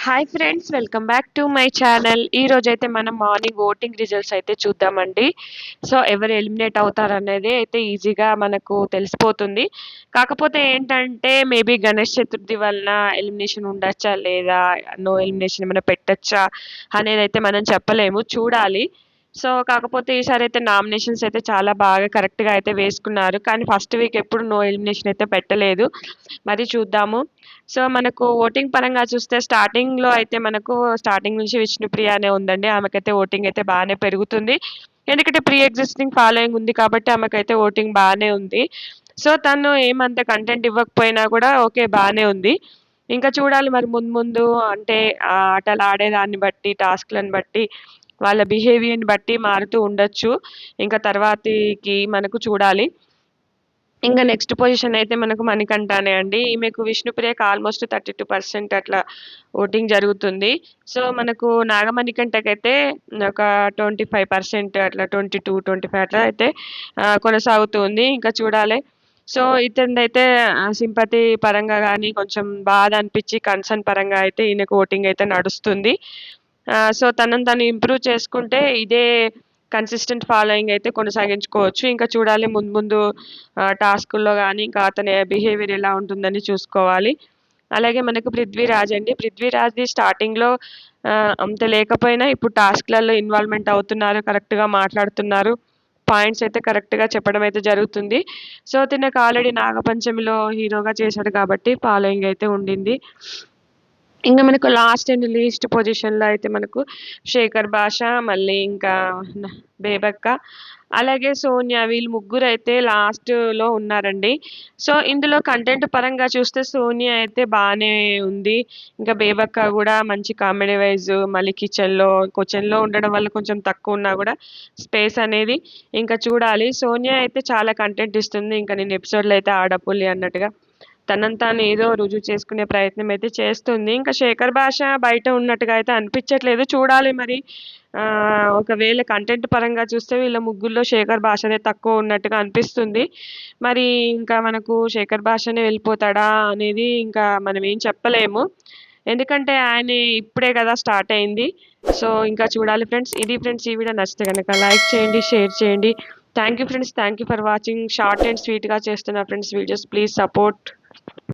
Hi friends, welcome back to my channel. ఈ రోజైతే మనం మార్నింగ్ ఓటింగ్ రిజల్ట్స్ అయితే చూద్దామండి. సో ఎవరు ఎలిమినేట్ అవుతారనేది అయితే ఈజీగా మనకు తెలిసిపోతుంది. కాకపోతే ఏంటంటే మేబీ గణేష్ చతుర్థి వలన ఎలిమినేషన్ ఉండొచ్చా లేదా, నో ఎలిమినేషన్ ఏమైనా పెట్టొచ్చా అనేది అయితే మనం చెప్పలేము, చూడాలి. సో కాకపోతే ఈసారి అయితే నామినేషన్స్ అయితే చాలా బాగా కరెక్ట్గా అయితే వేసుకున్నారు, కానీ ఫస్ట్ వీక్ ఎప్పుడు నో ఎలిమినేషన్ అయితే పెట్టలేదు. మరి చూద్దాము. సో మనకు ఓటింగ్ పరంగా చూస్తే స్టార్టింగ్‌లో అయితే మనకు స్టార్టింగ్ నుంచి విష్ణుప్రియ అనే ఉందండి. ఆమెకైతే ఓటింగ్ అయితే బానే పెరుగుతుంది. ఎందుకంటే ప్రీ ఎగ్జిస్టింగ్ ఫాలోయింగ్ ఉంది కాబట్టి ఆమెకైతే ఓటింగ్ బానే ఉంది. సో తను ఏమంత కంటెంట్ ఇవ్వకపోయినా కూడా ఓకే బానే ఉంది. ఇంకా చూడాలి మరి ముందు ముందు అంటే ఆటలు ఆడేదాన్ని బట్టి, టాస్క్‌లను బట్టి, వాళ్ళ బిహేవియర్‌ని బట్టి మారుతూ ఉండొచ్చు. ఇంకా తర్వాతకి మనకు చూడాలి. ఇంక నెక్స్ట్ పొజిషన్ అయితే మనకు మణికంఠనే అండి. ఈమెకు విష్ణుప్రియకి ఆల్మోస్ట్ 32% అట్లా ఓటింగ్ జరుగుతుంది. సో మనకు నాగమణికంఠకైతే ఒక 25% అట్లా 22, 25 అట్లా అయితే కొనసాగుతుంది. ఇంకా చూడాలి. సో ఇతనిదైతే సింపతి పరంగా గానీ, కొంచెం బాధ అనిపిచ్చి కన్సర్న్ పరంగా అయితే ఈయనకు ఓటింగ్ అయితే నడుస్తుంది. సో తనని తను ఇంప్రూవ్ చేసుకుంటే ఇదే కన్సిస్టెంట్ ఫాలోయింగ్ అయితే కొనసాగించుకోవచ్చు. ఇంకా చూడాలి ముందు ముందు టాస్కుల్లో గానీ, ఇంకా అతని బిహేవియర్ ఎలా ఉంటుందని చూసుకోవాలి. అలాగే మనకు పృథ్వీరాజ్ అండి. పృథ్వీరాజ్‌ది స్టార్టింగ్‌లో అంత లేకపోయినా ఇప్పుడు టాస్క్‌లలో ఇన్వాల్వ్‌మెంట్ అవుతున్నారు. కరెక్ట్‌గా మాట్లాడుతున్నారు. పాయింట్స్ అయితే కరెక్ట్‌గా చెప్పడం అయితే జరుగుతుంది. సో తినకు ఆల్రెడీ నాగపంచమిలో హీరోగా చేశాడు కాబట్టి ఫాలోయింగ్ అయితే ఉండింది. ఇంక మనకు లాస్ట్ అండ్ లీస్ట్ పొజిషన్‌లో అయితే మనకు శేఖర్ భాష, మళ్ళీ ఇంకా బేబక్క, అలాగే సోనియా, వీళ్ళు ముగ్గురైతే లాస్ట్‌లో ఉన్నారండి. సో ఇందులో కంటెంట్ పరంగా చూస్తే సోనియా అయితే బానే ఉంది. ఇంకా బేబక్క గూడా మంచి కామెడీ వైస్, మళ్ళీ కిచెన్‌లో ఉండడం వల్ల కొంచెం తక్కువున్నా గూడా స్పేస్ అనేది ఇంకా చూడాలి. సోనియా అయితే చాలా కంటెంట్ ఇస్తుంది. ఇంక నేను ఎపిసోడ్‌లో అయితే ఆడపులి అన్నట్టుగా తనని తాను ఏదో రుజువు చేసుకునే ప్రయత్నం అయితే చేస్తుంది. ఇంకా శేఖర్ భాష బయట ఉన్నట్టుగా అయితే అనిపించట్లేదు. చూడాలి మరి. ఒకవేళ కంటెంట్ పరంగా చూస్తే వీళ్ళ ముగ్గురిలో శేఖర్ భాషనే తక్కువ ఉన్నట్టుగా అనిపిస్తుంది. మరి ఇంకా మనకు శేఖర్ భాషనే వెళ్ళిపోతాడా అనేది ఇంకా మనం ఏం చెప్పలేము. ఎందుకంటే ఆయన ఇప్పుడే కదా స్టార్ట్ అయింది. సో ఇంకా చూడాలి ఫ్రెండ్స్. ఇది ఫ్రెండ్స్ ఈ వీడియో నచ్చితే గనక లైక్ చేయండి, షేర్ చేయండి. Thank you friends. Thank you for watching. Short and స్వీట్‌గా చేస్తున్నా ఫ్రెండ్స్ వీడియోస్. Please support.